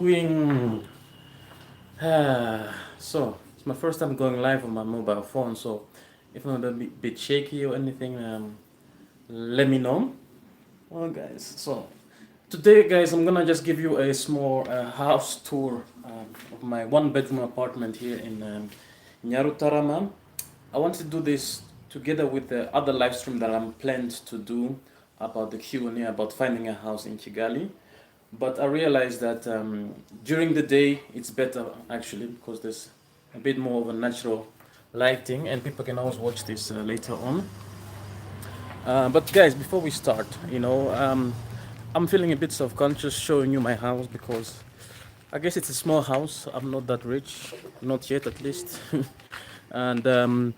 doing so it's my first time going live on my mobile phone, so if I'm a bit shaky or anything, let me know. Well, guys, so today, guys, I'm gonna just give you a small house tour of my one-bedroom apartment here in Nyarutarama. I want to do this together with the other live stream that I'm planned to do about the Q&A about finding a house in Kigali. But I realized that during the day it's better actually because there's a bit more of a natural lighting and people can always watch this later on. But guys, before we start, I'm feeling a bit self-conscious showing you my house because I guess it's a small house. I'm not that rich, not yet at least. and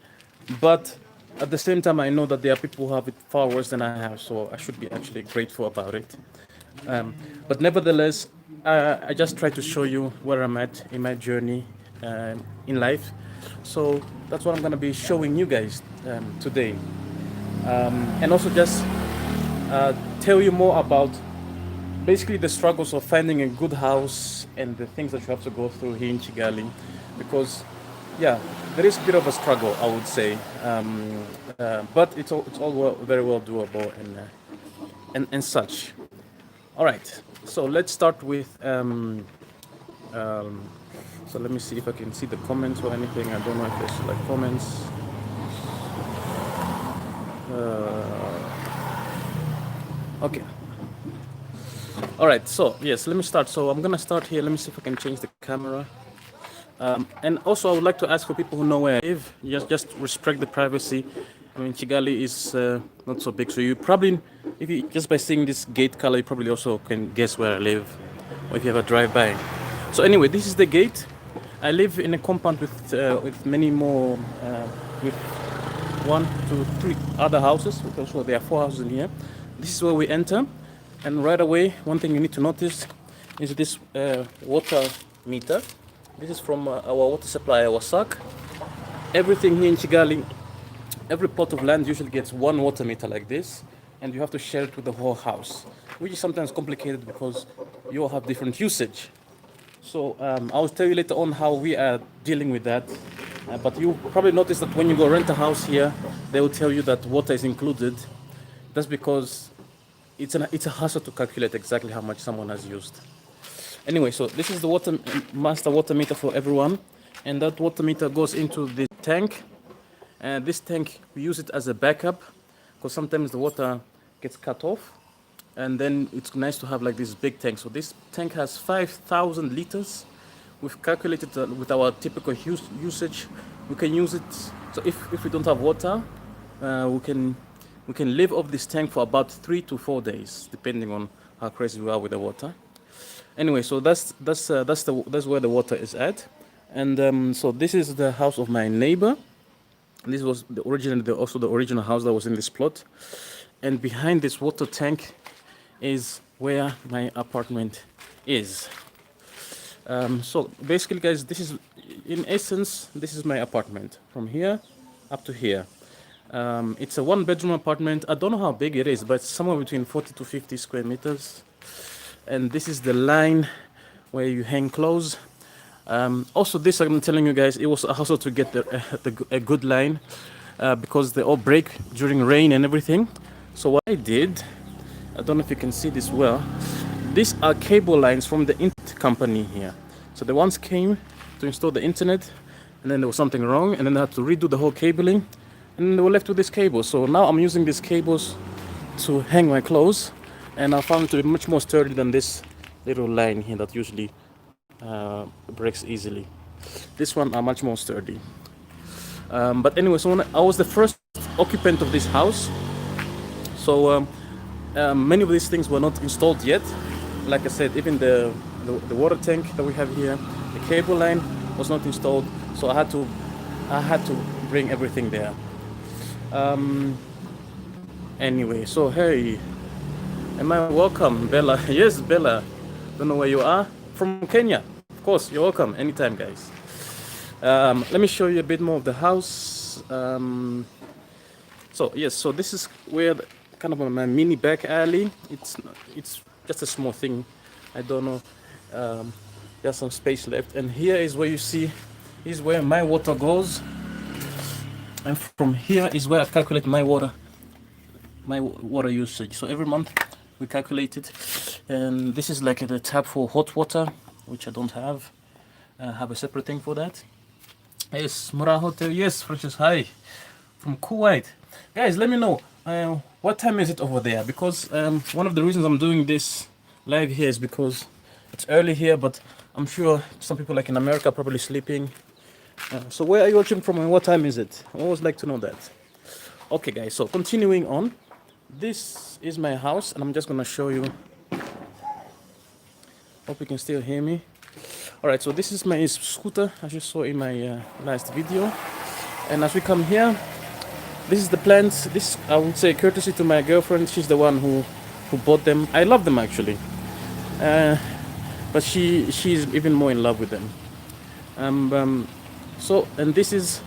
But at the same time, I know that there are people who have it far worse than I have, so I should be actually grateful about it. But nevertheless, I just try to show you where I'm at in my journey in life. So that's what I'm gonna be showing you guys today, and also just tell you more about basically the struggles of finding a good house and the things that you have to go through here in Kigali, because yeah, there is a bit of a struggle, I would say, but it's all very well doable and such. All right, so let's start with. So let me see if I can see the comments or anything. I don't know if there's like comments. Okay. All right. So yes, let me start. So I'm gonna start here. Let me see if I can change the camera. And also, I would like to ask for people who know where I live, just respect the privacy. I mean, Kigali is not so big, so you probably, if you just by seeing this gate color, you probably also can guess where I live, or if you have a drive-by. So anyway, this is the gate. I live in a compound with many more, with 1, 2, 3 other houses. So there are 4 houses in here. This is where we enter, and right away, one thing you need to notice is this water meter. This is from our water supplier, Wasak. Everything here in Kigali, every plot of land usually gets one water meter like this, and you have to share it with the whole house, which is sometimes complicated because you all have different usage. So I'll tell you later on how we are dealing with that. But you probably notice that when you go rent a house here, they will tell you that water is included. That's because it's a hassle to calculate exactly how much someone has used. Anyway, so this is the master water meter for everyone, and that water meter goes into the tank. And this tank, we use it as a backup because sometimes the water gets cut off, and then it's nice to have like this big tank. So this tank has 5,000 liters. We've calculated with our typical usage. We can use it. So if we don't have water, we can live off this tank for about 3 to 4 days, depending on how crazy we are with the water. Anyway, so that's where the water is at, and so this is the house of my neighbor. This was also the original house that was in this plot, and behind this water tank is where my apartment is. So basically, guys, in essence, this is my apartment from here up to here. It's a one-bedroom apartment. I don't know how big it is, but it's somewhere between 40 to 50 square meters. And this is the line where you hang clothes. Also, this I'm telling you guys, it was a hassle to get a good line because they all break during rain and everything. So what I did, I don't know if you can see this well. These are cable lines from the internet company here. So the ones came to install the internet, and then there was something wrong, and then they had to redo the whole cabling, and then they were left with this cable. So now I'm using these cables to hang my clothes. And I found it to be much more sturdy than this little line here that usually breaks easily. This one are much more sturdy. But anyway, so I was the first occupant of this house. So many of these things were not installed yet. Like I said, even the water tank that we have here, the cable line was not installed. So I had to bring everything there. Anyway, so hey. Am I welcome, Bella? Yes, Bella. Don't know where you are. From Kenya. Of course, you're welcome. Anytime, guys. Let me show you a bit more of the house. So yes, so this is where kind of my mini back alley. It's just a small thing. I don't know There's some space left, and here is where you see is where my water goes, and from here is where I calculate my water usage. So every month we calculate it, and this is like the tap for hot water, which I don't have. I have a separate thing for that. Yes, Mura Hotel. Yes, Francis. Hi from Kuwait. Guys, let me know what time is it over there, because one of the reasons I'm doing this live here is because it's early here, but I'm sure some people like in America are probably sleeping. So where are you watching from and what time is it? I always like to know that. Okay guys, so continuing on, this is my house and I'm just gonna show you. Hope you can still hear me. Alright, so this is my scooter, as you saw in my last video. And as we come here, this is the plants. This, I would say, courtesy to my girlfriend. She's the one who bought them. I love them actually, but she's even more in love with them. So, and this is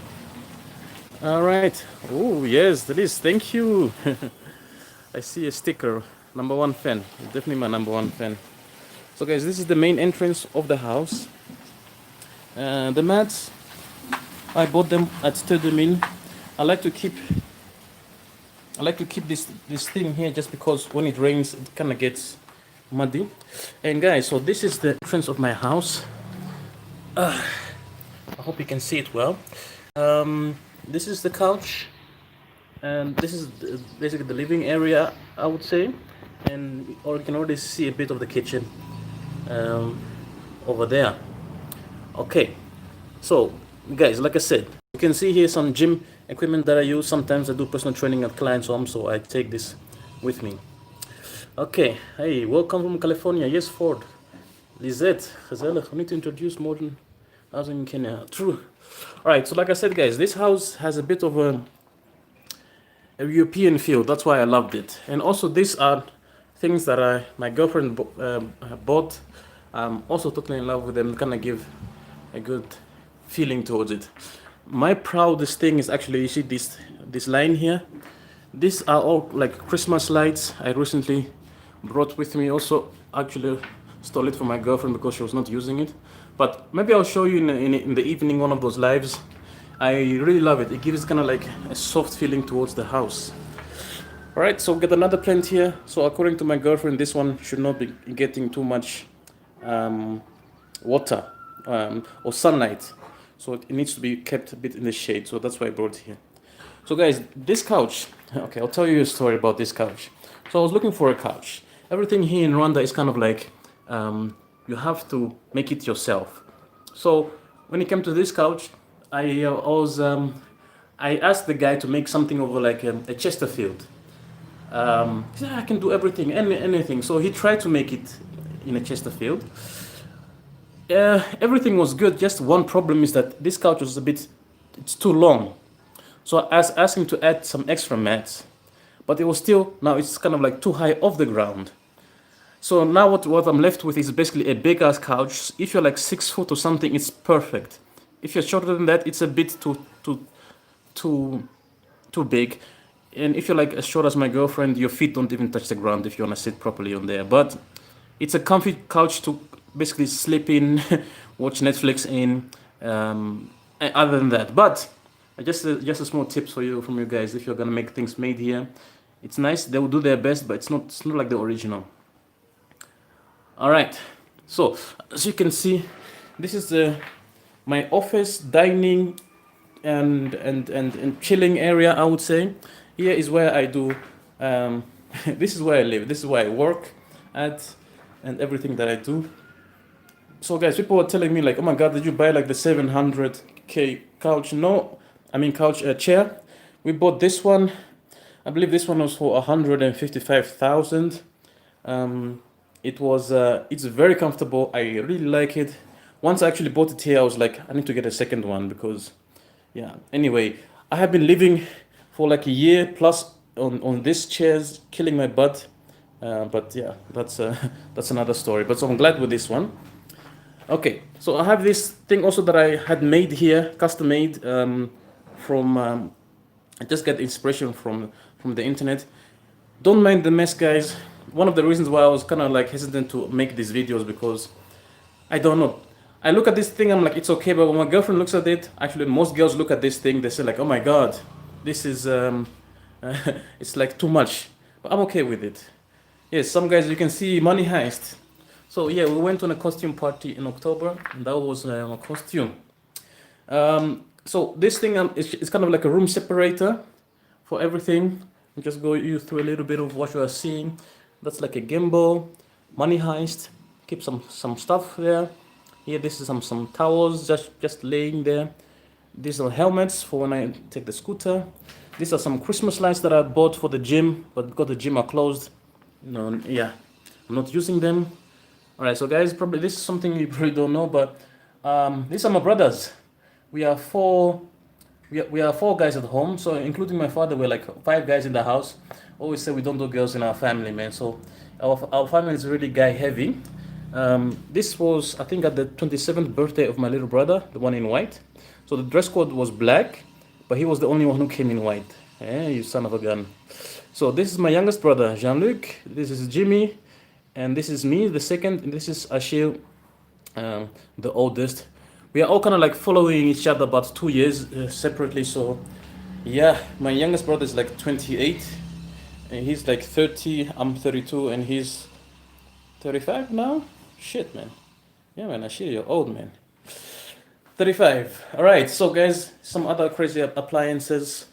all right. Oh yes, that is. Thank you. I see a sticker. #1 fan. Definitely my #1 fan. So guys, this is the main entrance of the house. The mats, I bought them at Stedemine. I like to keep this thing here just because when it rains it kind of gets muddy. And guys, so this is the entrance of my house. I hope you can see it well. This is the couch, and this is basically the living area, I would say. And or you can already see a bit of the kitchen over there. Okay, so guys, like I said, you can see here some gym equipment that I use. Sometimes I do personal training at clients' home, so I take this with me. Okay, hey, welcome from California. Yes, Ford. Lizette, I need to introduce modern housing in Kenya. True. Alright, so like I said, guys, this house has a bit of a European feel. That's why I loved it. And also, these are things that my girlfriend bought. I'm also totally in love with them. Kind of give a good feeling towards it. My proudest thing is actually, you see this line here. These are all like Christmas lights I recently brought with me. Also, actually stole it from my girlfriend because she was not using it. But maybe I'll show you in the evening, one of those lives. I really love it. It gives kind of like a soft feeling towards the house. All right, so we get another plant here. So according to my girlfriend, this one should not be getting too much water or sunlight. So it needs to be kept a bit in the shade. So that's why I brought it here. So guys, this couch, okay, I'll tell you a story about this couch. So I was looking for a couch. Everything here in Rwanda is kind of like, you have to make it yourself. So when it came to this couch, I asked the guy to make something over like a Chesterfield. He said, I can do everything, anything. So he tried to make it in a Chesterfield. Everything was good. Just one problem is that this couch was it's too long. So I asked him to add some extra mats, but it was still, now it's kind of like too high off the ground. So now what I'm left with is basically a big ass couch. If you're like 6 foot or something, it's perfect. If you're shorter than that, it's a bit too big. And if you're like as short as my girlfriend, your feet don't even touch the ground if you want to sit properly on there. But it's a comfy couch to basically sleep in, watch Netflix in, and other than that. But just a small tips for you from you guys. If you're gonna make things made here, it's nice. They will do their best, but it's not like the original. All right. So as you can see, this is my office, dining, and chilling area. I would say here is where I do. This is where I live. This is where I work at, and everything that I do. So guys, people were telling me like, oh my God, did you buy like the 700K couch? No, I mean chair. We bought this one. I believe this one was for 155,000. It's very comfortable. I really like it. Once I actually bought it here, I was like, I need to get a second one because, yeah. Anyway, I have been living for like a year plus on these chairs, killing my butt. But yeah, that's another story. But so I'm glad with this one. Okay, so I have this thing also that I had made here, custom made from. I just get inspiration from the internet. Don't mind the mess, guys. One of the reasons why I was kind of like hesitant to make these videos because I don't know. I look at this thing, I'm like, it's okay, but when my girlfriend looks at it, actually, most girls look at this thing, they say like, oh my god, this is it's like too much. But I'm okay with it. Yes, some guys you can see money heist. So yeah, we went on a costume party in October, and that was a costume. So this thing it's kind of like a room separator for everything. I'll just go you through a little bit of what you are seeing. That's like a gimbal, money heist. Keep some stuff there. Here, this is some towels just laying there. These are helmets for when I take the scooter. These are some Christmas lights that I bought for the gym, but because the gym are closed, no, yeah, I'm not using them. All right, so guys, probably this is something you probably don't know, but these are my brothers. We are four. We are four guys at home, so including my father, we're like five guys in the house. Always say we don't do girls in our family, man. So our family is really guy heavy. This was, I think, at the 27th birthday of my little brother, the one in white. So the dress code was black, but he was the only one who came in white. Eh, you son of a gun. So this is my youngest brother, Jean-Luc. This is Jimmy, and this is me, the second. And this is Achille, the oldest. We are all kind of like following each other about 2 years separately. So yeah, my youngest brother is like 28, and he's like 30. I'm 32, and he's 35 now. Shit, man. Yeah, man. Achille, you're old, man. 35. All right, so guys, some other crazy appliances.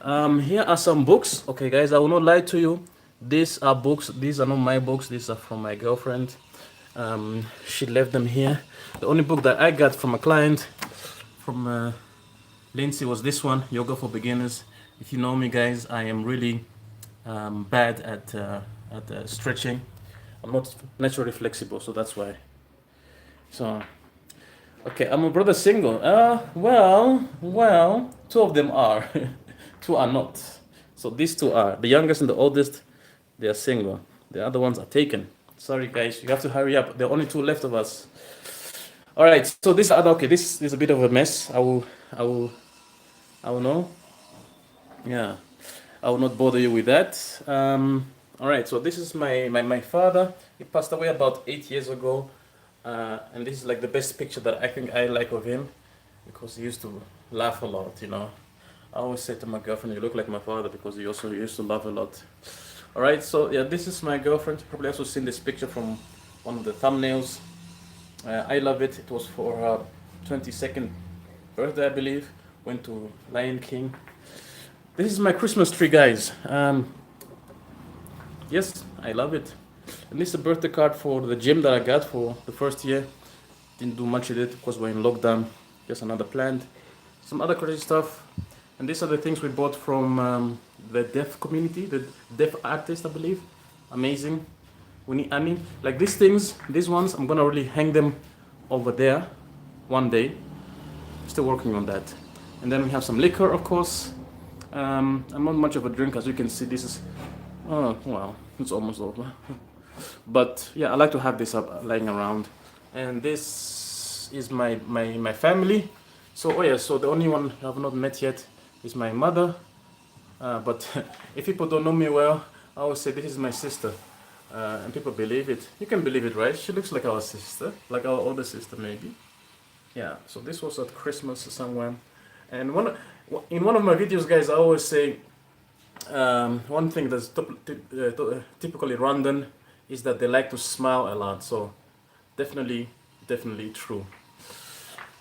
Here are some books. Okay, guys, I will not lie to you. These are books. These are not my books. These are from my girlfriend. She left them here. The only book that I got from a client, from Lindsay, was this one, Yoga for Beginners. If you know me, guys, I am really bad at stretching. I'm not naturally flexible, so that's why. So, okay, I'm a brother single. Well, two of them are. Two are not. So these two are. The youngest and the oldest, they are single. The other ones are taken. Sorry, guys, you have to hurry up. There are only two left of us. All right, so this other, okay, this is a bit of a mess. I will know. Yeah, I will not bother you with that. All right, so this is my father. He passed away about 8 years ago. And this is like the best picture that I think I like of him, because he used to laugh a lot, you know. I always say to my girlfriend, you look like my father, because he also used to laugh a lot. All right, so yeah, this is my girlfriend. You've probably also seen this picture from one of the thumbnails. I love it. It was for her 22nd birthday, I believe. Went to Lion King. This is my Christmas tree, guys. Yes, I love it. And this is a birthday card for the gym that I got for the first year. Didn't do much with it because we're in lockdown. Just another plant. Some other crazy stuff. And these are the things we bought from the deaf community, the deaf artist, I believe. Amazing. We need, I mean, like these things, these ones, I'm gonna really hang them over there one day. Still working on that. And then we have some liquor, of course. I'm not much of a drinker, as you can see. This is, oh, well, it's almost over. But yeah, I like to have this up lying around. And this is my family. So, oh yeah, so the only one I have not met yet is my mother. But if people don't know me well, I always say this is my sister. And people believe it. You can believe it, right? She looks like our sister, like our older sister maybe. Yeah, so this was at Christmas somewhere. And in one of my videos, guys, I always say one thing that's typically Rwandan is that they like to smile a lot. So definitely true.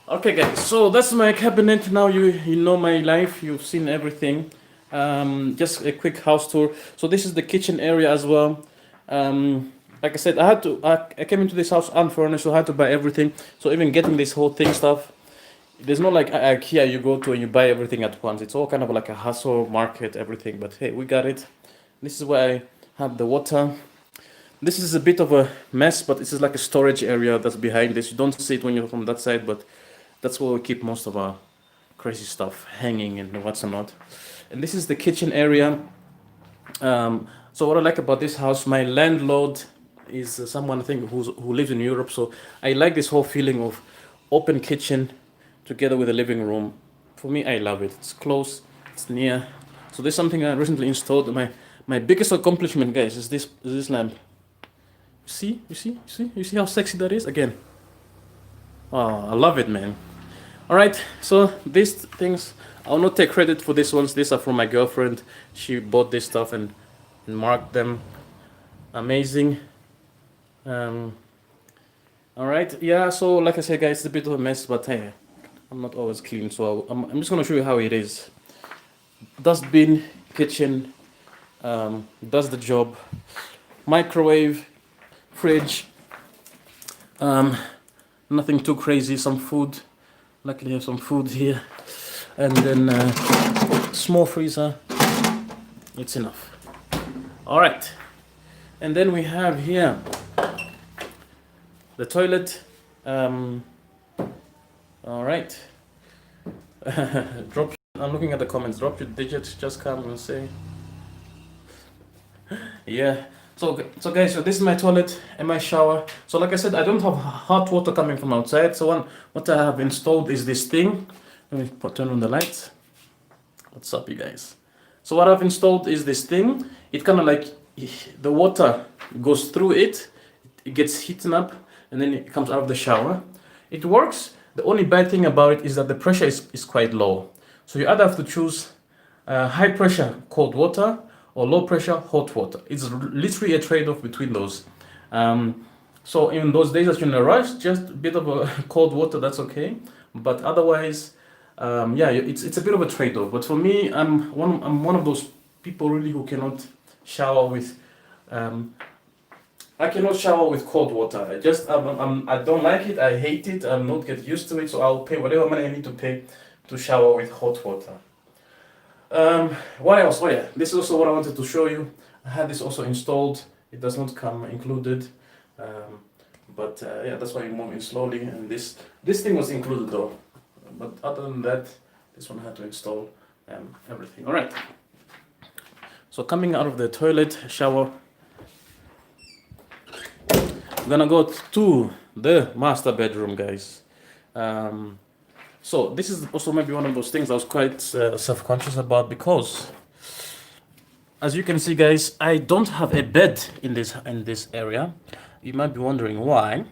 Okay, guys, so that's my cabinet. Now you know my life. You've seen everything. Just a quick house tour. So this is the kitchen area as well. Like I said, I came into this house unfurnished, so I had to buy everything. So even getting this whole thing stuff, there's no like IKEA you go to and you buy everything at once. It's all kind of like a hustle market, everything. But hey, we got it. This is where I have the water. This is a bit of a mess, but this is like a storage area that's behind this. You don't see it when you're from that side, but that's where we keep most of our crazy stuff hanging and what's not. And this is the kitchen area. So what I like about this house, my landlord is someone I think who lives in Europe. So I like this whole feeling of open kitchen together with a living room. For me, I love it. It's close, it's near. So there's something I recently installed. My biggest accomplishment, guys, is this lamp. You see how sexy that is? Again, Oh, I love it, man. All right, so these things, I'll not take credit for these ones. These are from my girlfriend. She bought this stuff and marked them. Amazing. Um, all right, yeah. So like I said, guys, it's a bit of a mess, but hey, I'm not always clean, so I'm just gonna show you how it is. Dustbin, kitchen, does the job. Microwave, fridge. Um, nothing too crazy. Some food. Luckily, I have some food here, and then small freezer. It's enough. All right, and then we have here the toilet. All right. Drop. I'm looking at the comments. Drop your digits. Just come and say. Yeah. So guys, so this is my toilet and my shower. So like I said, I don't have hot water coming from outside. So what I have installed is this thing. Let me turn on the lights. What's up, you guys? So what I've installed is this thing. It kind of like the water goes through it. It gets heated up, and then it comes out of the shower. It works. The only bad thing about it is that the pressure is quite low. So you either have to choose high pressure cold water or low pressure hot water. It's literally a trade-off between those. So in those days that you're in a rush, just a bit of a cold water, that's okay. But otherwise, yeah, it's a bit of a trade-off. But for me, I'm one of those people really who cannot shower with. I cannot shower with cold water. I don't like it. I hate it. I'm not get used to it. So I'll pay whatever money I need to pay to shower with hot water. What else? Oh yeah, this is also what I wanted to show you. I had this also installed. It does not come included, but yeah, that's why you're moving slowly. And this thing was included though, but other than that, this one I had to install everything. All right. So coming out of the toilet shower, I'm gonna go to the master bedroom, guys. So this is also maybe one of those things I was quite self-conscious about, because as you can see, guys, I don't have a bed in this area. You might be wondering why.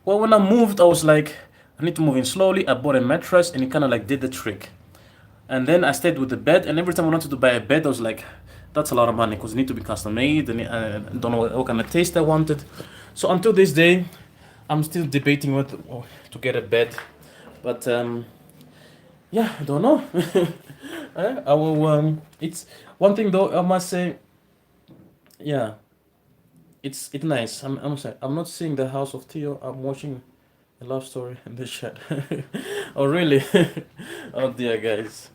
Well, when I moved, I was like, I need to move in slowly. I bought a mattress and it kind of like did the trick. And then I stayed with the bed, and every time I wanted to buy a bed, I was like, that's a lot of money because it need to be custom made, and I don't know what kind of taste I wanted. So until this day, I'm still debating what to get a bed. But yeah, I don't know. I will. It's one thing though. I must say, yeah, it's nice. I'm sorry. I'm not seeing the house of Theo. I'm watching a love story in the chat. Oh really? Oh dear, guys.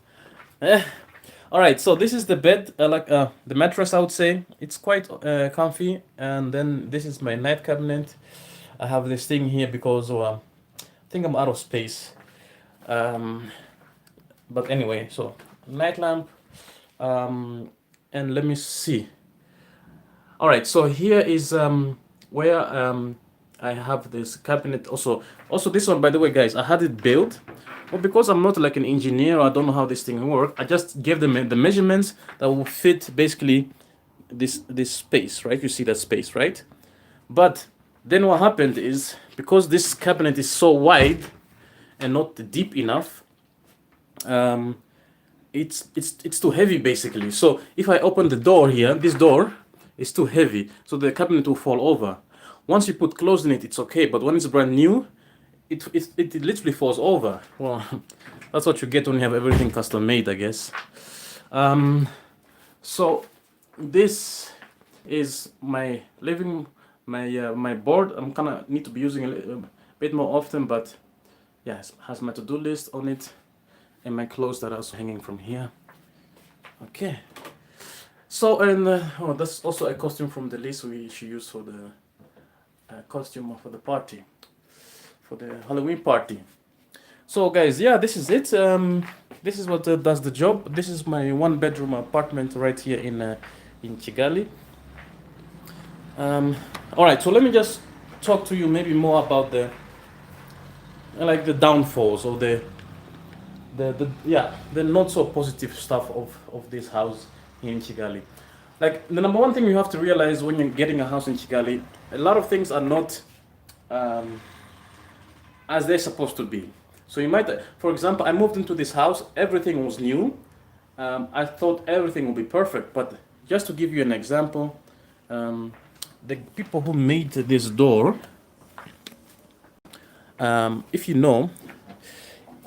All right. So this is the bed. Like the mattress. I would say it's quite comfy. And then this is my night cabinet. I have this thing here because I think I'm out of space. But anyway, so night lamp, and let me see. All right, so here is where I have this cabinet. Also this one, by the way, guys, I had it built, but because I'm not like an engineer, I don't know how this thing works. I just gave them the measurements that will fit basically this space, right? You see that space, right? But then what happened is, because this cabinet is so wide and not deep enough, it's too heavy basically. So if I open the door here, this door is too heavy, so the cabinet will fall over. Once you put clothes in it, it's okay, but when it's brand new, it literally falls over. Well, that's what you get when you have everything custom made, I guess. So this is my my board. I'm gonna need to be using a bit more often, but yeah, it has my to-do list on it, and my clothes that are also hanging from here. Okay. So, and oh, that's also a costume from the list she used for the costume for the party, for the Halloween party. So, guys, yeah, this is it. This is what does the job. This is my one-bedroom apartment right here in Kigali. All right, so let me just talk to you maybe more about the downfalls or the not so positive stuff of this house here in Kigali. Like, the number one thing you have to realize when you're getting a house in Kigali, a lot of things are not as they're supposed to be. So you might, for example, I moved into this house, everything was new. I thought everything would be perfect, but just to give you an example, the people who made this door, if you know,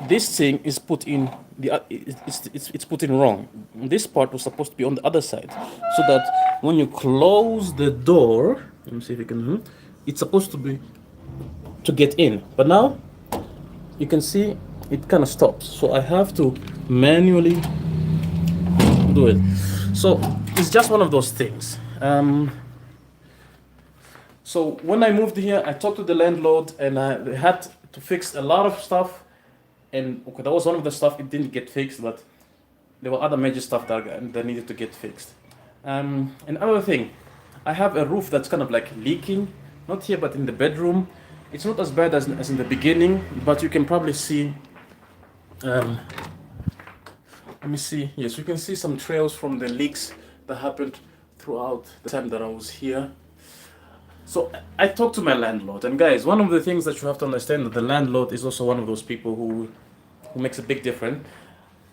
this thing is put in it's put in wrong. This part was supposed to be on the other side, so that when you close the door, let me see if you can. It's supposed to be to get in, but now you can see it kind of stops. So I have to manually do it. So it's just one of those things. So when I moved here, I talked to the landlord, and I had to fix a lot of stuff. And okay, that was one of the stuff, it didn't get fixed, but there were other major stuff that needed to get fixed. Another thing, I have a roof that's kind of like leaking, not here, but in the bedroom. It's not as bad as in the beginning, but you can probably see, let me see, yes, you can see some trails from the leaks that happened throughout the time that I was here. So I talked to my landlord, and guys, one of the things that you have to understand, that the landlord is also one of those people who makes a big difference.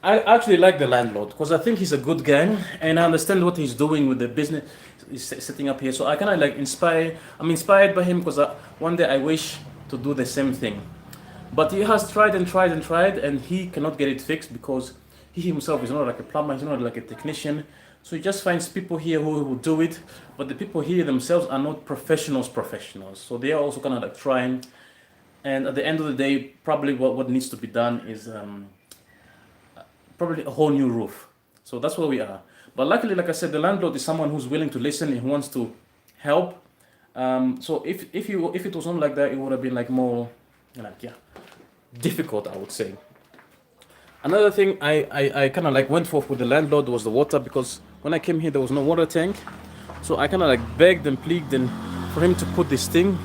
I actually like the landlord because I think he's a good guy, and I understand what he's doing with the business he's setting up here. So I kind of like I'm inspired by him, because one day I wish to do the same thing. But he has tried and tried and tried, and he cannot get it fixed because he himself is not like a plumber, he's not like a technician. So he just finds people here who will do it, but the people here themselves are not professionals. So they are also kind of like trying. And at the end of the day, probably what needs to be done is probably a whole new roof. So that's where we are. But luckily, like I said, the landlord is someone who's willing to listen and who wants to help. So if it was not like that, it would have been like more difficult, I would say. Another thing I kind of like went for with the landlord was the water, because when I came here there was no water tank. So I kind of like begged and pleaded and for him to put this thing.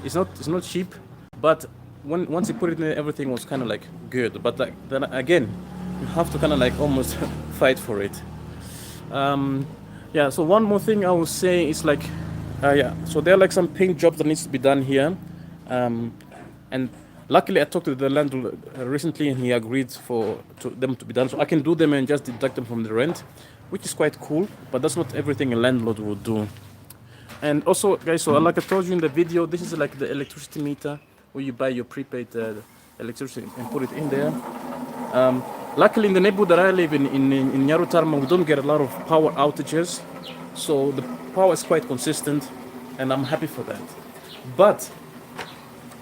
It's not cheap, but once he put it in there, everything was kind of like good. But like then again, you have to kind of like almost fight for it. Yeah. So one more thing I will say is like, so there are like some paint jobs that needs to be done here, and luckily I talked to the landlord recently, and he agreed for them to be done. So I can do them and just deduct them from the rent, which is quite cool. But that's not everything a landlord will do. And also, guys, so like I told you in the video, this is like the electricity meter where you buy your prepaid electricity and put it in there. Luckily, in the neighborhood that I live in Nyarutarama, we don't get a lot of power outages, so the power is quite consistent, and I'm happy for that. But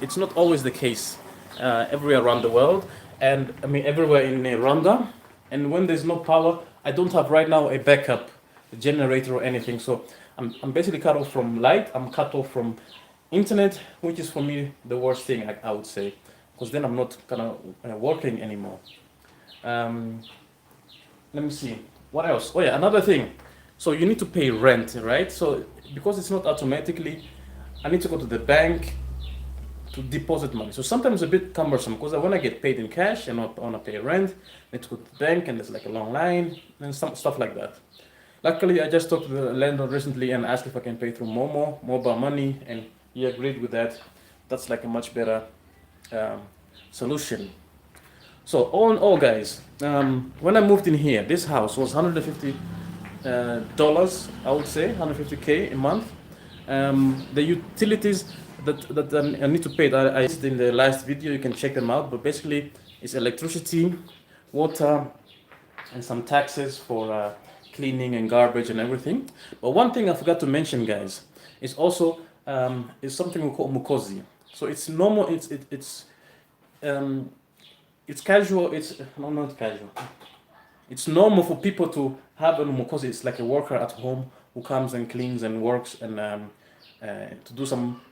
it's not always the case everywhere around the world, and I mean everywhere in Rwanda. And when there's no power, I don't have right now a backup generator or anything, so I'm basically cut off from light. I'm cut off from internet, which is for me the worst thing, I would say, because then I'm not kind of working anymore. Let me see what else. Oh yeah, another thing. So you need to pay rent, right? So because it's not automatically, I need to go to the bank to deposit money. So sometimes it's a bit cumbersome, because when I get paid in cash and I want to pay rent, I need to go to the bank, and there's like a long line and some stuff like that. Luckily, I just talked to the landlord recently and asked if I can pay through mobile money, and he agreed with that. That's like a much better solution. So all in all, guys, when I moved in here, this house was $150, I would say, $150K a month. The utilities that I need to pay, I said in the last video, you can check them out, but basically it's electricity, water, and some taxes for cleaning and garbage and everything. But one thing I forgot to mention, guys, is also is something we call mukozi. So it's normal, it's casual, not casual. It's normal for people to have a mukozi. It's like a worker at home who comes and cleans and works and to do some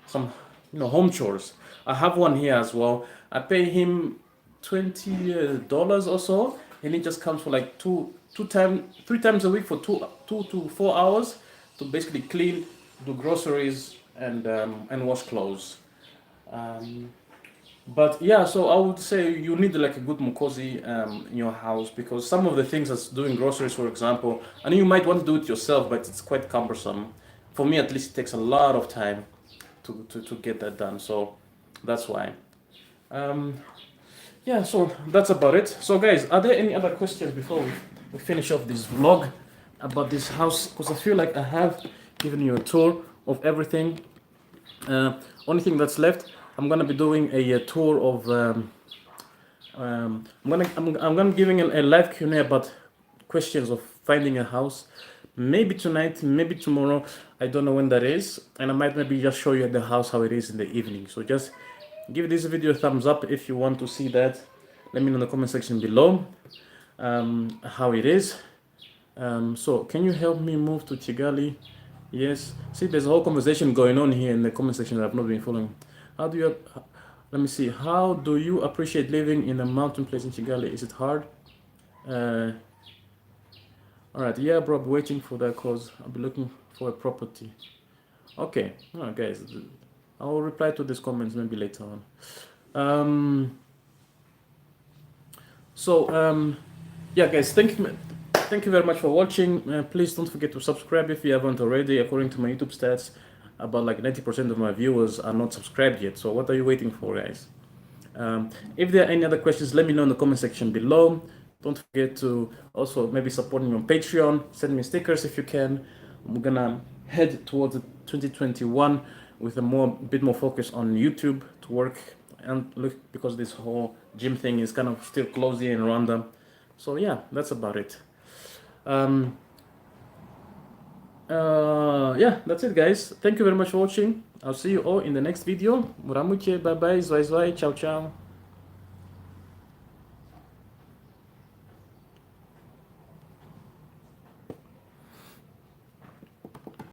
home chores. I have one here as well. I pay him $20 or so, and he just comes for like three times a week for 2 to 4 hours to basically clean, do groceries, and wash clothes. But yeah, so I would say you need like a good mukozi in your house, because some of the things, as doing groceries, for example, I know you might want to do it yourself, but it's quite cumbersome. For me, at least, it takes a lot of time to get that done. So that's why. Um, yeah, so that's about it. So guys, are there any other questions before we finish off this vlog about this house? Because I feel like I have given you a tour of everything. Only thing that's left, I'm gonna be doing a tour of. I'm gonna giving a live Q&A about questions of finding a house. Maybe tonight, maybe tomorrow. I don't know when that is, and I might maybe just show you the house how it is in the evening. So just give this video a thumbs up if you want to see that. Let me know in the comment section below how it is. So can you help me move to Kigali? Yes. See, there's a whole conversation going on here in the comment section that I've not been following. How do you? Let me see. How do you appreciate living in a mountain place in Kigali? Is it hard? Uh, all right. Yeah, bro. I'm waiting for that cause I'll be looking for a property. Okay. All right, guys. I will reply to these comments maybe later on. Yeah, guys. Thank you very much for watching. Please don't forget to subscribe if you haven't already. According to my YouTube stats, about like 90% of my viewers are not subscribed yet. So what are you waiting for, guys? If there are any other questions, let me know in the comment section below. Don't forget to also maybe support me on Patreon. Send me stickers if you can. We're gonna head towards 2021 with a bit more focus on YouTube to work and look, because this whole gym thing is kind of still closed here in Rwanda. So yeah, that's about it. Yeah, that's it, guys. Thank you very much for watching. I'll see you all in the next video. Muramuke, bye bye, zoi zoi, ciao ciao.